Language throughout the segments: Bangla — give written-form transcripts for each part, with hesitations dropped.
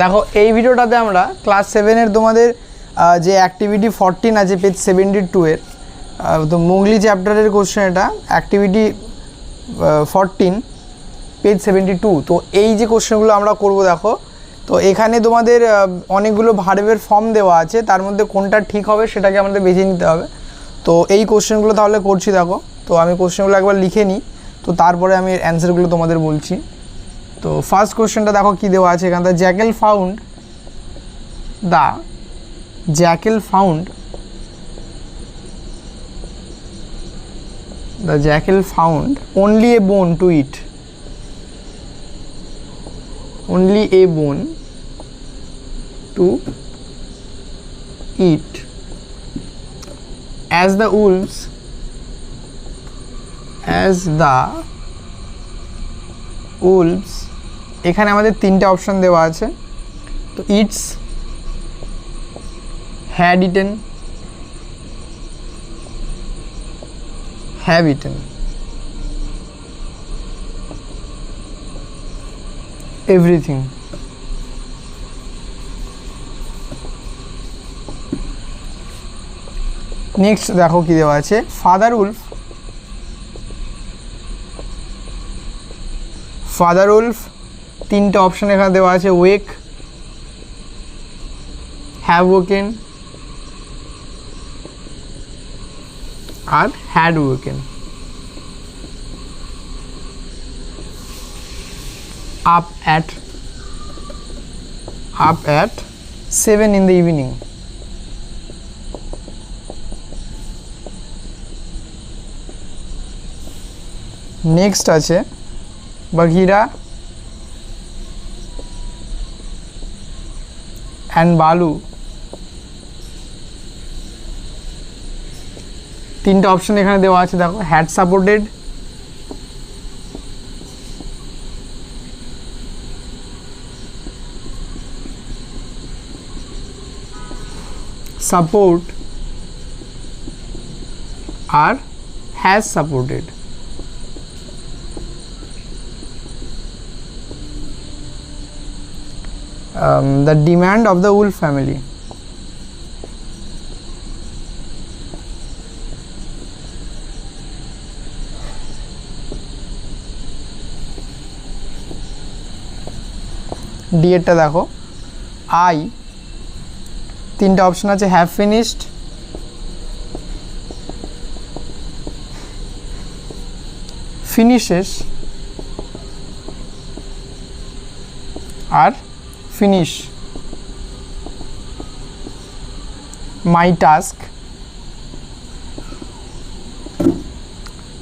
দেখো এই ভিডিওটাতে আমরা ক্লাস 7-এর তোমাদের যে অ্যাক্টিভিটি 14 আছে পেজ 72-এর, তো মোগলি চ্যাপ্টারের কোশ্চেন, এটা অ্যাক্টিভিটি 14 পেজ 72। তো এই যে কোশ্চেনগুলো আমরা করব দেখো, তো এখানে তোমাদের অনেকগুলো ভার্বের ফর্ম দেওয়া আছে, তার মধ্যে কোনটা ঠিক হবে সেটাকে আমাদের বেছে নিতে হবে। তো এই কোশ্চেনগুলো তাহলে করছি দেখো। তো আমি কোশ্চেনগুলো একবার লিখে নিই, তো তারপরে আমি অ্যান্সারগুলো তোমাদের বলছি। তো ফার্স্ট কোশ্চেনটা দেখো কি দেওয়া আছে এখানে, Jekyll found the jackal found only a bone to eat, only a bone to eat, as the wolves এখানে আমাদের তিনটে অপশন দেওয়া আছে। তো it's, had eaten, have eaten, everything। Next দেখো কি দেওয়া আছে, ফাদার উলফ তিনটে অপশন এখানে দেওয়া আছে, ওয়েক, হ্যাভ ওকেন আর had woken. up at 7 in the evening। Next আছে বাঘিরা and বালু, তিনটা অপশন এখানে দেওয়া আছে দেখো, হ্যাড সাপোর্টেড, সাপোর্ট আর has supported. The demand of the wolf family। D এরটা দেখো, আই তিনটা অপশন আছে, হ্যাভ ফিনিশড, ফিনিশেস আর finish. My task,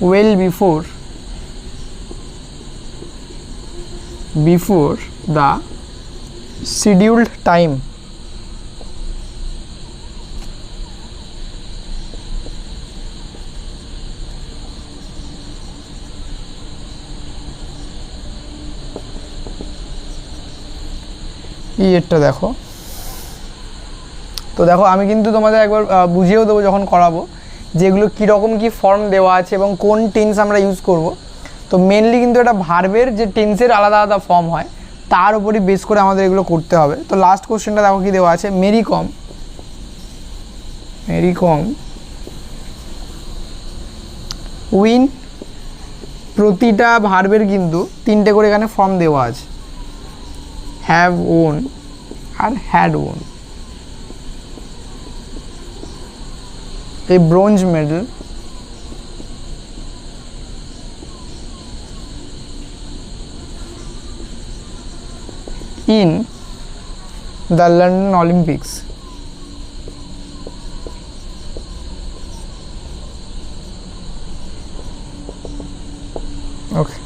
well before the scheduled time. এটা দেখো, তো দেখো আমি কিন্তু তোমাদের একবার বুঝিয়েও দেবো যখন করাবো, যেগুলো কীরকম কী ফর্ম দেওয়া আছে এবং কোন টেন্স আমরা ইউজ করব। তো মেনলি কিন্তু এটা ভার্বের যে টেন্সের আলাদা আলাদা ফর্ম হয় তার উপরই বেস করে আমাদের এগুলো করতে হবে। তো লাস্ট কোশ্চেনটা দেখো কি দেওয়া আছে, মেরি কম উইন, প্রতিটা ভার্বের কিন্তু তিনটে করে এখানে ফর্ম দেওয়া আছে, হ্যাভ ওন আর had won. A bronze medal, in the London Olympics. Okay,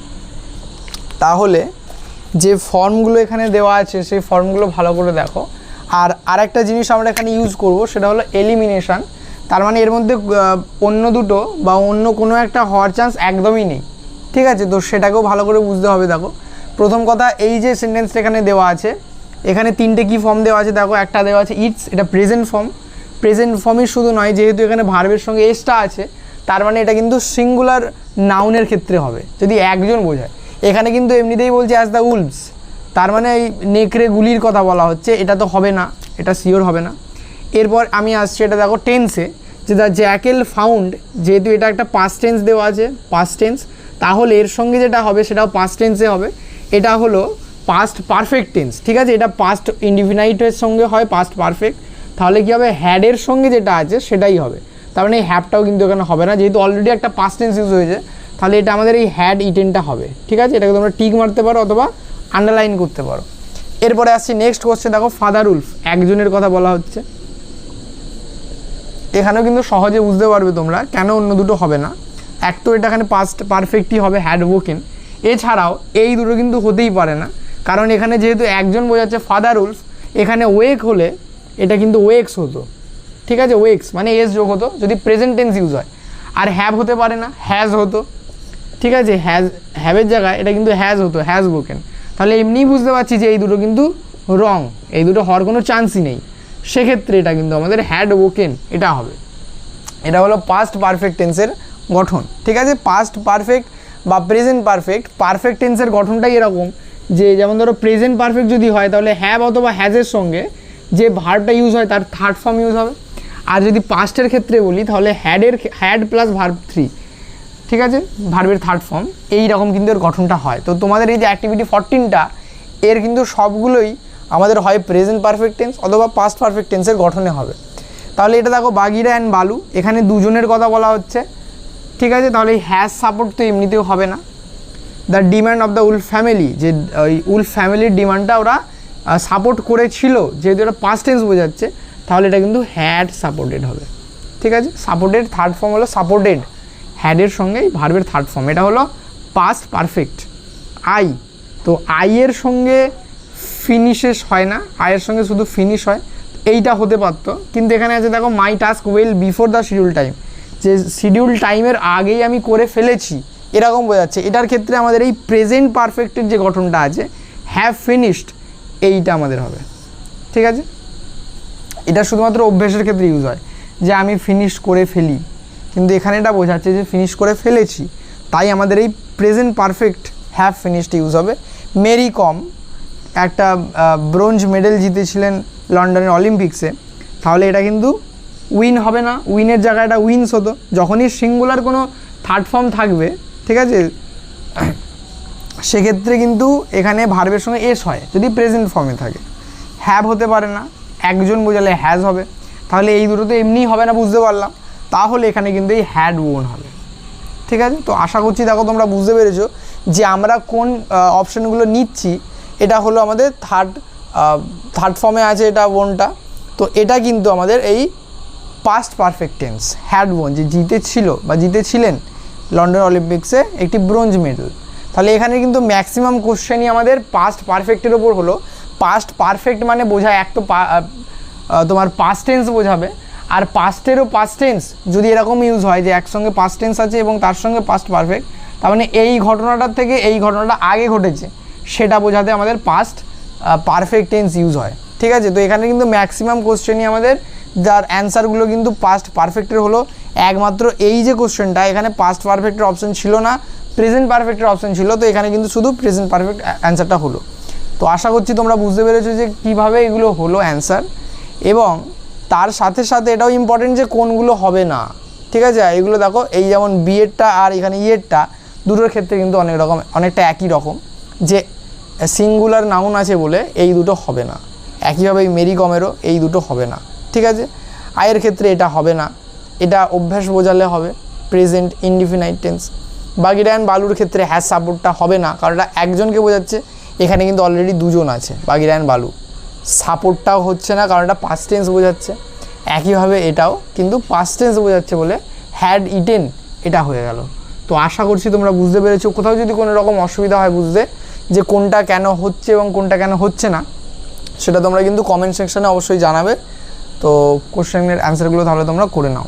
তাহলে যে ফর্মগুলো এখানে দেওয়া আছে সেই ফর্মগুলো ভালো করে দেখো। আর আরেকটা জিনিস আমরা এখানে ইউজ করব, সেটা হলো এলিমিনেশন। তার মানে এর মধ্যে অন্য দুটো বা অন্য কোনো একটা হওয়ার চান্স একদমই নেই, ঠিক আছে? তো সেটাকেও ভালো করে বুঝতে হবে। দেখো প্রথম কথা, এই যে সেন্টেন্সটা এখানে দেওয়া আছে, এখানে তিনটে কি ফর্ম দেওয়া আছে দেখো। একটা দেওয়া আছে ইটস, এটা প্রেজেন্ট ফর্মই শুধু নয়, যেহেতু এখানে ভার্বের সঙ্গে এসটা আছে, তার মানে এটা কিন্তু সিঙ্গুলার নাউনের ক্ষেত্রে হবে যদি একজন বোঝায়। এখানে কিন্তু এমনিতেই বলছে অ্যাজ দ্য উলভস, তার মানে এই নেকড়ে গুলির কথা বলা হচ্ছে, এটা তো হবে না, এটা শিওর হবে না। এরপর আমি আসছি, এটা দেখো টেন্সে, যে দ্য জ্যাকেল ফাউন্ড, যেহেতু এটা একটা পাস্ট টেন্স দেওয়া আছে, পাস্ট টেন্স, তাহলে এর সঙ্গে যেটা হবে সেটাও পাস্ট টেন্সে হবে। এটা হলো পাস্ট পারফেক্ট টেন্স, ঠিক আছে, এটা পাস্ট ইনডিফিনাইটের সঙ্গে হয় পাস্ট পারফেক্ট, তাহলে কী হবে, হ্যাডের সঙ্গে যেটা আছে সেটাই হবে। তার মানে এই হ্যাভটাও কিন্তু এখানে হবে না, যেহেতু অলরেডি একটা পাস্ট টেন্স ইউজ হয়েছে, তাহলে এটা আমাদের এই হ্যাড ইটেনটা হবে, ঠিক আছে, এটাকে তোমরা টিক মারতে পারো অথবা আন্ডারলাইন করতে পারো। এরপরে আসছি নেক্সট কোশ্চেন, দেখো ফাদার উলফ, একজনের কথা বলা হচ্ছে। এখানেও কিন্তু সহজে বুঝতে পারবে তোমরা কেন অন্য দুটো হবে না। এক তো এটা এখানে পাস্ট পারফেক্টই হবে, হ্যাড ওকেন, এছাড়াও এই দুটো কিন্তু হতেই পারে না, কারণ এখানে যেহেতু একজন বোঝাচ্ছে ফাদার উলফ, এখানে ওয়েক হলে এটা কিন্তু ওয়েক্স হতো, ঠিক আছে, ওয়েক্স মানে এস যোগ হতো যদি প্রেজেন্ট টেন্স ইউজ হয়, আর হ্যাভ হতে পারে না, হ্যাজ হতো, ঠিক আছে, হ্যাভের জায়গায় এটা কিন্তু হ্যাজ হতো, হ্যাজ বোকেন। তাহলে এমনিই বুঝতে পারছি যে এই দুটো কিন্তু রং, এই দুটো হওয়ার কোনো চান্সই নেই, সেক্ষেত্রে এটা কিন্তু আমাদের হ্যাড ওকেন এটা হবে। এটা হলো পাস্ট পারফেক্ট টেন্সের গঠন, ঠিক আছে। পাস্ট পারফেক্ট বা প্রেজেন্ট পারফেক্ট, পারফেক্ট টেন্সের গঠনটাই এরকম যে, যেমন ধরো প্রেজেন্ট পারফেক্ট যদি হয় তাহলে হ্যাভ অথবা হ্যাজের সঙ্গে যে ভার্বটা ইউজ হয় তার থার্ড ফর্ম ইউজ হবে, আর যদি পাস্টের ক্ষেত্রে বলি তাহলে হ্যাড প্লাস ভার্ব 3, ঠিক আছে, ভার্বের থার্ড ফর্ম, এই রকম কিন্তু এর গঠনটা হয়। তো তোমাদের এই যে অ্যাক্টিভিটি 14টা, এর কিন্তু সবগুলোই আমাদের হয় প্রেজেন্ট পারফেক্ট টেন্স অথবা পাস্ট পারফেক্ট টেন্সের গঠনে হবে। তাহলে এটা দেখো বাগিরা অ্যান্ড বালু, এখানে দুজনের কথা বলা হচ্ছে, ঠিক আছে, তাহলে এই হ্যাজ সাপোর্ট তো এমনিতেও হবে না। The demand of the Wolf family, যে ওই উলফ ফ্যামিলির ডিমান্ডটা ওরা সাপোর্ট করেছিল, যেহেতু এটা পাস্ট টেন্স বোঝাচ্ছে, তাহলে এটা কিন্তু হ্যাড সাপোর্টেড হবে, ঠিক আছে। সাপোর্টেড থার্ড ফর্ম হলো সাপোর্টেড, হ্যাডের সঙ্গে ভার্বের থার্ড ফর্ম, এটা হলো পাস্ট পারফেক্ট। আই, তো আইয়ের সঙ্গে ফিনিশেস হয় না, আইয়ের সঙ্গে শুধু ফিনিশ হয়, এইটা হতে পারতো, কিন্তু এখানে আছে দেখো my task well before the schedule time, যে শিডিউল টাইমের আগেই আমি করে ফেলেছি এরকম বোঝাচ্ছে। এটার ক্ষেত্রে আমাদের এই প্রেজেন্ট পারফেক্টের যে গঠনটা আছে হ্যাভ ফিনিশড, এইটা আমাদের হবে, ঠিক আছে। এটা শুধুমাত্র অভ্যেসের ক্ষেত্রে ইউজ হয় যে আমি ফিনিশ করে ফেলি, কিন্তু এখানে এটা বোঝাচ্ছে যে ফিনিশ করে ফেলেছি, তাই আমাদের এই present perfect have finished use হবে। মেরি কম একটা ব্রোঞ্জ মেডেল জিতেছিলেন লন্ডনের অলিম্পিক্সে, তাহলে এটা কিন্তু উইন হবে না, উইনের জায়গায় এটা উইন্স হতো। যখনই সিঙ্গুলার কোনো থার্ড ফর্ম থাকবে, ঠিক আছে, সেক্ষেত্রে কিন্তু এখানে ভার্বের সঙ্গে এস হয় যদি প্রেজেন্ট ফর্মে থাকে। হ্যাভ হতে পারে না, একজন বোঝালে হ্যাজ হবে, তাহলে এই দুটো তো এমনিই হবে না, বুঝতে পারলাম, তাহলে এখানে কিন্তু এই হ্যাড ওন হবে, ঠিক আছে। তো আশা করছি দেখো তোমরা বুঝতে পেরেছো যে আমরা কোন অপশানগুলো নিচ্ছি। এটা হলো আমাদের থার্ড ফর্মে আছে এটা ওনটা, তো এটা কিন্তু আমাদের এই past perfect tense had won, যে জিতেছিল বা জিতেছিলেন লন্ডন অলিম্পিক্সে একটি ব্রোঞ্জ মেডেল। তাহলে এখানে কিন্তু ম্যাক্সিমাম কোশ্চেনই আমাদের পাস্ট পারফেক্টের ওপর হলো। পাস্ট পারফেক্ট মানে বোঝায় এক তো তোমার পাস্ট টেন্স বোঝাবে, আর পাস্টেরও পাস্ট টেন্স যদি এরকম ইউজ হয় যে একসঙ্গে পাস্ট টেন্স আছে এবং তার সঙ্গে পাস্ট পারফেক্ট, তার মানে এই ঘটনাটার থেকে এই ঘটনাটা আগে ঘটেছে সেটা বোঝাতে আমাদের পাস্ট পারফেক্ট টেন্স ইউজ হয়, ঠিক আছে। তো এখানে কিন্তু ম্যাক্সিমাম কোশ্চেনই আমাদের যার অ্যান্সারগুলো কিন্তু পাস্ট পারফেক্টের হলো। একমাত্র এই যে কোশ্চেনটা, এখানে পাস্ট পারফেক্টের অপশন ছিল না, প্রেজেন্ট পারফেক্টের অপশন ছিল, তো এখানে কিন্তু শুধু প্রেজেন্ট পারফেক্ট অ্যান্সারটা হলো। তো আশা করছি তোমরা বুঝতে পেরেছো যে কীভাবে এগুলো হলো অ্যান্সার, এবং তার সাথে সাথে এটাও ইম্পর্টেন্ট যে কোনগুলো হবে না, ঠিক আছে। এগুলো দেখো, এই যেমন বিয়েরটা আর এখানে ইয়েরটা, দুটোর ক্ষেত্রে কিন্তু অনেকটা একই রকম, যে সিঙ্গুলার নাউন আছে বলে এই দুটো হবে না। একইভাবে এই মেরি কমেরও এই দুটো হবে না, ঠিক আছে। আয়ের ক্ষেত্রে এটা হবে না, এটা অভ্যাস বোঝালে হবে প্রেজেন্ট ইনডিফিনাইট টেন্স। বাগিরা অ্যান্ড বালুর ক্ষেত্রে হ্যাজ সাপোর্টটা হবে না, কারণ এটা একজনকে বোঝাচ্ছে, এখানে কিন্তু অলরেডি দুজন আছে বাগিরা অ্যান্ড বালু, সাপোর্টটাও হচ্ছে না কারণ এটা পাস্ট টেন্স বোঝাচ্ছে। একইভাবে এটাও কিন্তু পাস্ট টেন্স বোঝাচ্ছে বলে হ্যাড ইটেন এটা হয়ে গেল। তো আশা করছি তোমরা বুঝতে পেরেছো। কোথাও যদি কোনো রকম অসুবিধা হয় বুঝতে, যে কোনটা কেন হচ্ছে এবং কোনটা কেন হচ্ছে না, সেটা তোমরা কিন্তু কমেন্ট সেকশানে অবশ্যই জানাবে। তো কোশ্চেনের অ্যান্সারগুলো তাহলে তোমরা করে নাও।